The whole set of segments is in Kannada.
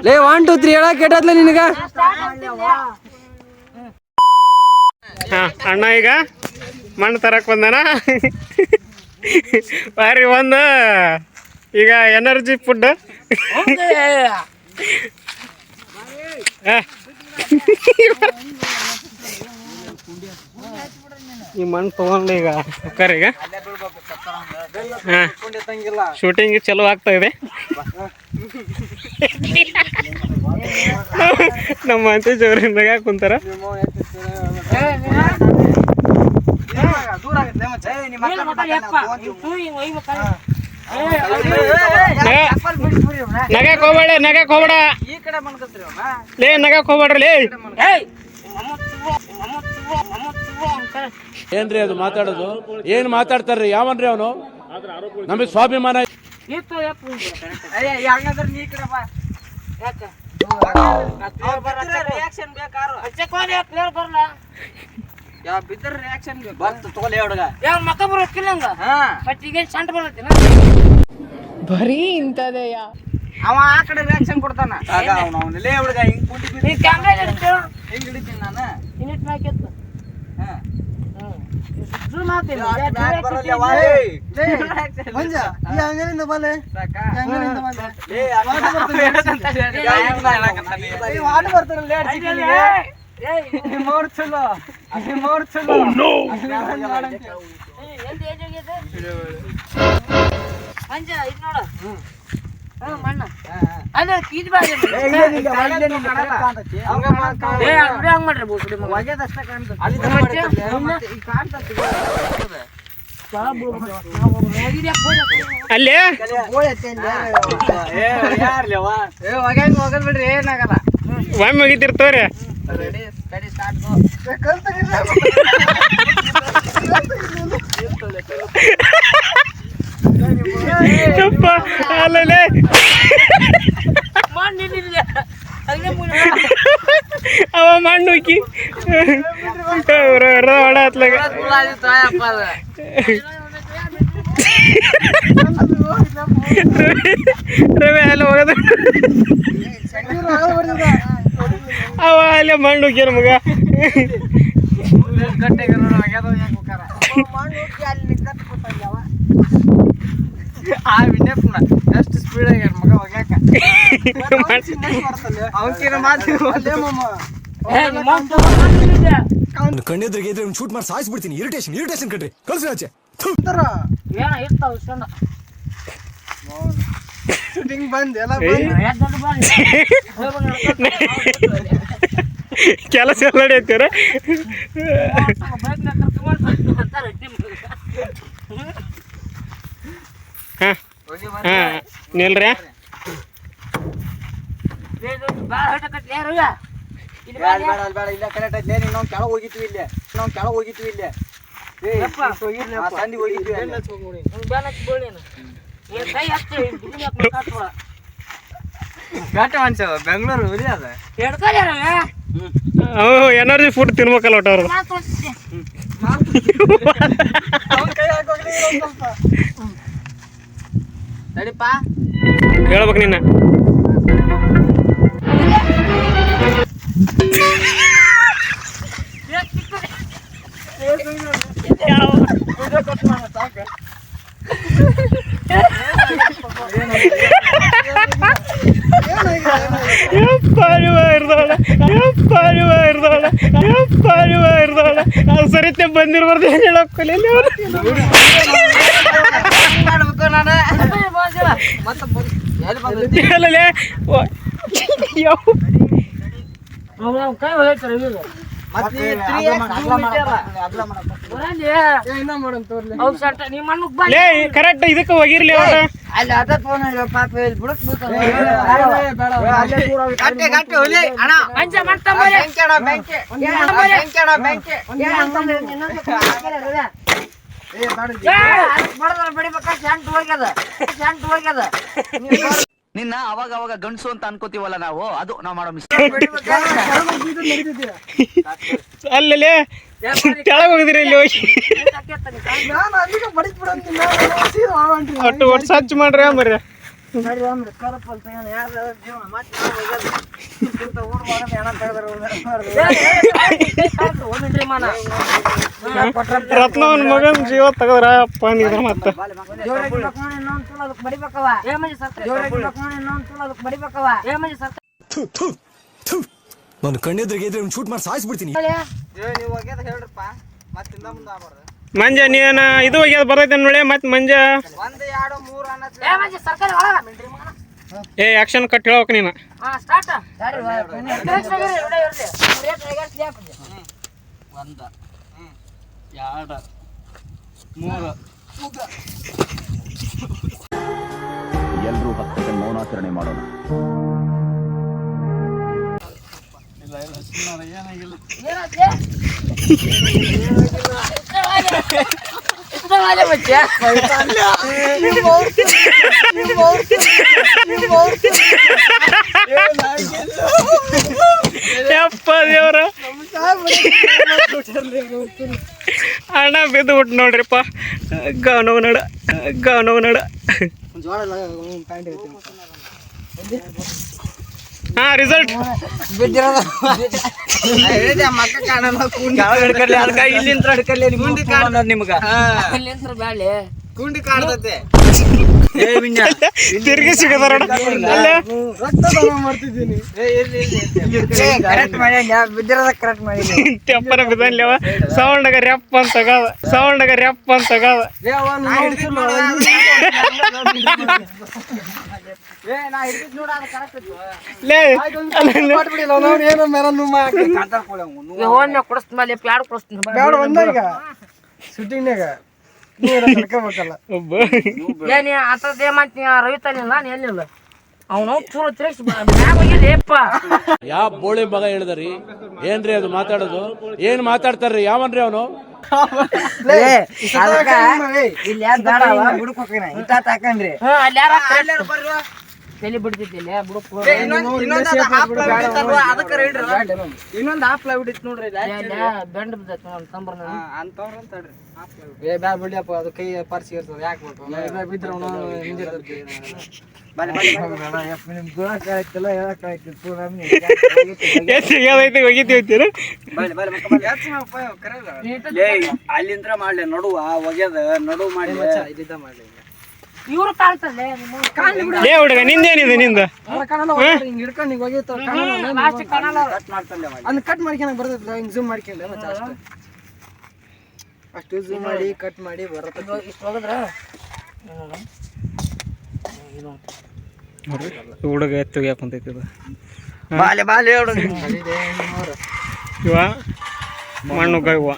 ಲೇ 1 2 3 ಹೇಳಕ್ ಕೇಟತ್ಲ ನಿನಗ. ಅಣ್ಣ ಈಗ ಮಣ್ಣು ತರಕ್ ಬಂದಾನ. ಬಾರಿ ಒಂದು ಈಗ ಎನರ್ಜಿ ಫುಡ್. ಈ ಮಣ್ಣು ತಗೊಂಡು ಈಗ ಕುಕ್ಕರಿಗೆ ಶೂಟಿಂಗ್ ಚಲೋ ಆಗ್ತಾ ಇದೆ. ನಮ್ಮ ಅಂತೆ ಜೋರಿಂದ ಕುಂತಾರ. ನಗಕ್ ಹೋಗ್ಬೇಡ ಲೇ, ನಗಕ್ ಹೋಗ್ಬೇಡ್ರಿ ಲೇ. ಏನ್ರಿ ಅದು ಮಾತಾಡೋದು? ಏನ್ ಮಾತಾಡ್ತಾರ್ರಿ? ಯಾವನ್ರಿ ಅವನು? ನಮಗೆ ಸ್ವಾಭಿಮಾನ. ಬರೀ ಇಂತದೇ ಅವ ಆ ಕಡೆ ರಿಯಾಕ್ಷನ್ ಕೊಡ್ತಾನ. ಹುಡುಗ ಹಿಂಗ್ ಹಿಡಿತೀನಿ ನಾನು. ಅಲ್ಲಿ ಹೋಗದ್ ಬಿಡ್ರಿ, ಏನಾಗಲ್ಲ. ಒಮ್ಮೆ ಮುಗಿತಿರ್ತವ್ರಿ. ಅಲ್ಲೇ ಅವ ಮಣ್ಣು ಹುಕ್ಕಿ ಹೊಡ ಹತ್ಲಾಗ ರವೆ ಅಲ್ಲಿ ಹೋಗದ. ಅವ ಅಲ್ಲೇ ಮಣ್ಣು ಹುಕ್ಕ್ಯಾನ ಮಗ. ಎಷ್ಟು ಸ್ಪೀಡ್ ಆಗ್ಯಾರ ಮಗ ಹೋಗ್ಯಾಕ. ಕಣ್ಣೆದ್ರಿಗೆ ಇದ್ರೆ ಶೂಟ್ ಮಾಡಿ ಸಾಯಿಸ್ಬಿಡ್ತೀನಿ. ಇರಿಟೇಷನ್ ಕಟ್ರಿ ಕಳ್ಸಿ ಆಚೆ. ಶೂಟಿಂಗ್ ಬಂದ್ ಎಲ್ಲ ಕೆಲಸ ಎಲ್ಲ ನಡೆಯುತ್ತೀರ. ನಿಲ್ರಿ. ಇಲ್ಲ ಕರೆಕ್ಟ್ ಐತಿ. ನಾವು ಕೆಳಗೆ ಹೋಗಿದ್ವಿ ಇಲ್ಲೇ, ಸಂದಿ ಹೋಗಿದ್ವಿ. ಘಾಟ ಮನುಷ್ಯ ಬೆಂಗಳೂರು ಹುಲಿ ಅದ. ಎನರ್ಜಿ ಫುಡ್ ತಿನ್ಬೇಕಲ್ಲ ಒಟ್ಟು ಅವ್ರು. ಸರಿಪ್ಪ ಹೇಳ್ಬೇಕು ನಿನ್ನ. ಸರಿತೆ ಬಂದಿರ್ಬಾರ್ದು ಹೇಳೋಕ್ಕಲ್ಲ. ಕರೆಕ್ಟ್ ಇದಕ್ಕೆ ಹೋಗಿರ್ಲಿ ಅವ್ರ. ನಿನ್ನ ಅವಾಗ ಅವಾಗ ಗಂಡಸು ಅಂತ ಅನ್ಕೋತೀವಲ್ಲ ನಾವು, ಅದು ನಾವು ಮಾಡೋ ಮಿಸ್ಟೇಕ್. ಅಲ್ಲೇ ಕೆಳಗೆ ಹೋಗಿದ್ರಿ ಇಲ್ಲಿ ಹೋಗಿ ಒಟ್ಟು ಒಟ್ಟು ಸ್ವಚ್ಛ ಮಾಡ್ರಿ ಮರ್ರಿ ರತ್ನವನ್ ಮಗನ್ ಜೀವ ತಗದ್ರ ಅಪ್ಪ ಅಂದಿದ್ರ ಮತ್ತೆ ನಾನು ಕಣ್ಣೆದ್ರಿಗೆ ಇದ್ರೆ ಶೂಟ್ ಮಾಡಿ ಸಾಯಿಸ್ಬಿಡ್ತೀನಿ. ಮಂಜ ನೀನ ಇದು ಹೋಗ್ಯದ ಬರ್ತೈತೆ ನೋಡಿ ಮತ್ತೆ ಮಂಜ ಆಕ್ಷನ್ ಕಟ್ ಹೇಳ್ಬೇಕು ನೀನು. ಎಲ್ಲರೂ 10 ಸೆಕೆಂಡ್ ಮೌನಾಚರಣೆ ಮಾಡೋಣ. ಯಪ್ಪ ದೇವ್ರ ಅಣ್ಣ ಬಿದ್ದು ಬಿಟ್ಟು ನೋಡ್ರಿಪ್ಪ ಗವನವ್ ನಡ ಹಾ ರಿಸಲ್ಟ್ ಕುಂಡಿ ಕಾಣ್ತತೆ ತಿರ್ಗಿ ಸಿಗದಾರ ತೆಪ್ಪನ ಬಿದ್ದನ್ಲೇವ ಸೌಂಡಗ ರೆಪ್ ಅಂತಗದ ಶೂಟಿಂಗ್ನಾಗ ರವಿತಾನಿಲ್ಲ ಎಲ್ಲಿಲ್ಲ ಅವನು ಚೂರು ತಿರ್ಗಿಸಿ ಯಾವ ಬೋಳಿ ಮಗ ಹೇಳಿದ್ರಿ ಏನ್ರಿ ಅದು ಮಾತಾಡೋದು ಏನ್ ಮಾತಾಡ್ತಾರ್ರಿ ಯಾವನ್ರಿ ಅವನು ಹಾಕಂಡ್ರಿ ತಲೆ ಬಿಡ್ತಿದ್ದಿಲ್ಲ ಇನ್ನೊಂದು ಹಾಫ್ ಲೈವ್ ಬಿಡಿತ್ ನೋಡ್ರಿ ಬೆಂಡ್ ಬಿದ್ದೈತಿ ತಂಬ್ರ ಬ್ಯಾ ಬಿಡಿಯಪ್ಪ ಅದು ಕೈ ಪಾರ್ಸಿ ಇರ್ತದೆ ಯಾಕೆ ಬಿದ್ರೆ ಅಲ್ಲಿಂದ ಮಾಡ್ಲಿ ನಡುವ ಒಗ್ಯದ ನಡುವ ಮಾಡಿ ಇಲ್ಲಿದ್ದ ಮಾಡ್ಲಿ ಇವ್ರು ಕಾಣ್ತಲ್ಲ ಹುಡುಗ ನಿಂದೇನಿದೆ ನಿಂದ ಕಟ್ ಮಾಡ್ಕೊಂಡ್ ಬರ್ತೈತಿಲ್ಲ ಹಿಂಗ್ ಝೂಮ್ ಮಾಡ್ಕೊಂಡೆ ಮತ್ತೆ ಅಷ್ಟು ಝೂಮ್ ಮಾಡಿ ಕಟ್ ಮಾಡಿ ಬರುತ್ತೆ ಇಷ್ಟು ಹೋಗದ್ರ ಹುಡುಗ ಎತ್ತುಗ್ಯಾಕ ಕುಂತೈತಿ ಇದು ಬಾಲೆ ಬಾಲೆ ಹುಡುಗ ಇವ ಮಣ್ಣುಗ ಇವ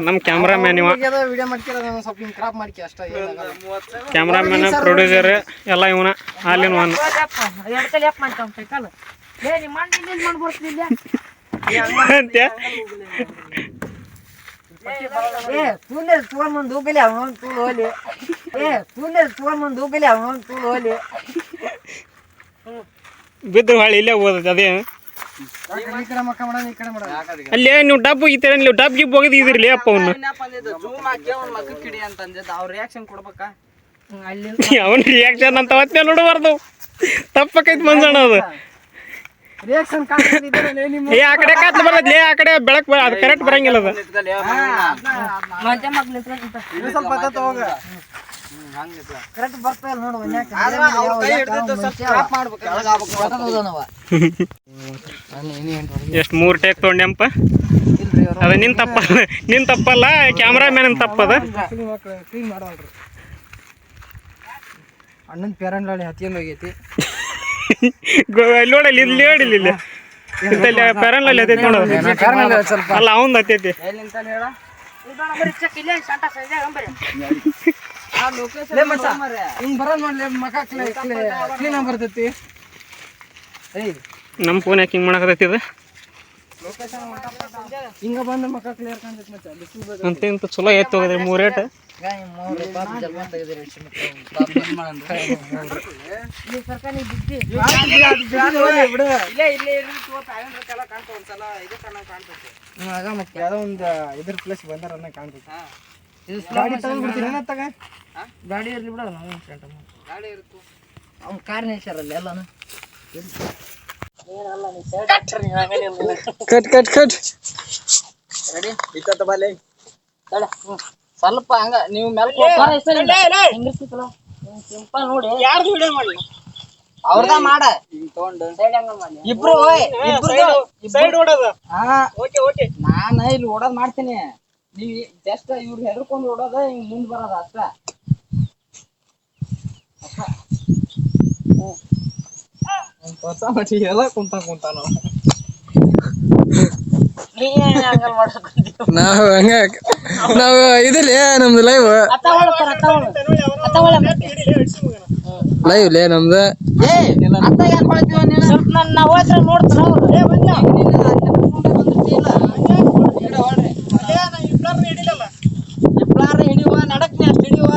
ನಮ್ಮ ಕ್ಯಾಮ್ರಾಮ್ಯಾನ್ ಇವ ವಿಡಿಯೋ ಮಾಡ್ಕೊಳ್ಳೋದು ಸ್ವಲ್ಪ ಹಿಂಗ್ ಕ್ರಾಪ್ ಮಾಡ್ಕಿ ಅಷ್ಟ ಕ್ಯಾಮ್ರಾಮ್ಯಾನ್ ಪ್ರೊಡ್ಯೂಸರ್ ಎಲ್ಲ ಇವನ ಹಾಲಿನ ಒನ್ ಬಿದ್ದು ಹಾಳಿ ಇಲ್ಲೇ ಓದತ್ತೆ ಅದೇ ಅಲ್ಲೇ ನೀವು ಡಬ್ ಹೋಗಿತೀರ ನೀವು ಡಬ್ ಗಿಬ್ ಹೋಗಿದ್ ಇದ್ರಲಿ ಅಪ್ಪ ಅವ್ನ ಅವನ ರಿಯಾಕ್ಷನ್ ಅಂತ ಅವತ್ತೇ ನೋಡಬಾರ್ದು ತಪ್ಪಕೈತಿ ಮಂಜಣ್ಣ ಅದು ಆ ಕಡೆ ಕಾತ್ ಬರದ್ಲಿ ಆ ಕಡೆ ಬೆಳಕ್ ಅದು ಕರೆಕ್ಟ್ ಬರಂಗಿಲ್ಲ ಅದು ಎಷ್ಟು 3 ಟೇಕ್ ತೊಗೊಂಡೆಂಪ ಅದ ನಿನ್ ತಪ್ಪಲ್ಲ ಕ್ಯಾಮ್ರಾಮ್ಯಾನ್ ತಪ್ಪದ ಅಣ್ಣನ್ ಪೇರಂಡ್ಲಾಳಿ ಹತ್ತಿಯಂಗ್ ಹೋಗೈತಿ ಅಲ್ಲಿ ನೋಡಲ್ಲಿ ಇಲ್ಲಿ ನೋಡಿಲ್ಲ ಇಲ್ಲಿ ಪೆರನ್ಲಲ್ಲಿ ಹತ್ತೈತಿ ನೋಡೋದು ಅಲ್ಲ ಅವಂದು ಹತ್ತೈತಿ ಹಿಂಗ್ ಬರೋದ್ ಮಾಡ್ಲಿ ಮಕ ಕ್ಲೀನ್ ಆಗಿ ಬರ್ತೈತಿ ನಮ್ಮ ಫೋನ್ ಯಾಕೆ ಹಿಂಗೆ ಮಾಡಕತ್ತೈತಿ ಇದು ಹಿಂಗ ಬಂದ ಮಕ ಕ್ಲಿಯರ್ ಕಾಣ್ತೈತಿ ಮತ್ತೆ ಅಂತ ಚಲೋ ಎತ್ತು ಹೋಗಿದ್ರಿ 3 ರೇಟ್ ಯಾವ್ದೋ ಒಂದು ಇದ್ರ ಪ್ಲೇಸ್ ಬಂದಾರ ಕಾಣ್ತೈತಿ. ಗಾಡಿ ತಗೊಂಡ್ಬಿಡ್ತೀರ ತಗ. ಗಾಡಿ ಇರ್ಲಿ ಬಿಡ, ಗಾಡಿ ಇರುತ್ತೆ. ಅವ್ನ ಕಾರ್ ನಿಲ್ಸಾರಲ್ಲ ಎಲ್ಲಾನು. Cut cut cut. ರೆಡಿ? ತಡ. ಸ್ವಲ್ಪ ಹಂಗ ನೀವು ಸಿಂಪಲ್ ನೋಡಿ ಯಾರ್ದು ವಿಡಿಯೋ ಮಾಡಿ ಅವ್ರದ ಮಾಡ. ಇಬ್ರು ಸೈಡ್ ಓಡೋದು. ನಾನ ಇಲ್ಲಿ ಓಡೋದ್ ಮಾಡ್ತೀನಿ, ನೀವ್ ಜಸ್ಟ್ ಇವ್ರು ಹೆದರ್ಕೊಂಡ್ ಓಡೋದ ಹಿಂಗ್ ಮುಂದ್ ಬರೋದ ಅಷ್ಟ. ಹೊಸ ಮಟ್ಟಿ ಎಲ್ಲ ಕುಂತಾನ. ನಾವು ಇದಿಲ್ಲ ನಮ್ದು ಲೈವ್ ಲೇ ನಮ್ದು. ಹಿಡಿಯುವ ನಡಕ್ನಿ ಅಷ್ಟು ಹಿಡಿಯುವ.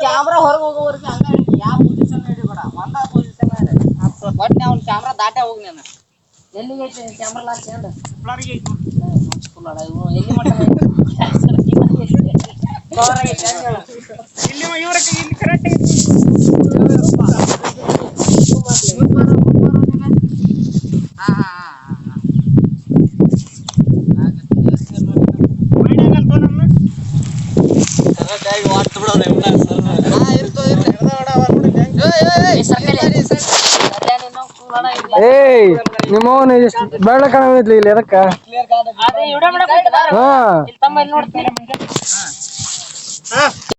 ಕ್ಯಾಮ್ರಾ ಹೊರಗೆ ಹೋಗೋವರೆಗೆ ಹಂಗ ಯಾವ ಪೊಸಿಷನ್ ಹಿಡಿಬೇಡ, ಒಂದ ಪೊಸಿಷನ್ ಒಟ್ನೆ ಅವ್ನ ಕ್ಯಾಮ್ರಾ ದಾಟೆ ಹೋಗಿ ನಾನು. ಎಲ್ಲಿಗೆ ಐತಿ ಕ್ಯಾಮ್ರಾ ಲಾಕ್? ಎಲ್ಲಿ ಮಟ್ಟ ನಿಮ್ಮವನ ಬೆಳ್ಳ ಕಾಣಲಿ ಇಲ್ಲಿ ಅದಕ್ಕ. ನೋಡ್ತೀನಿ.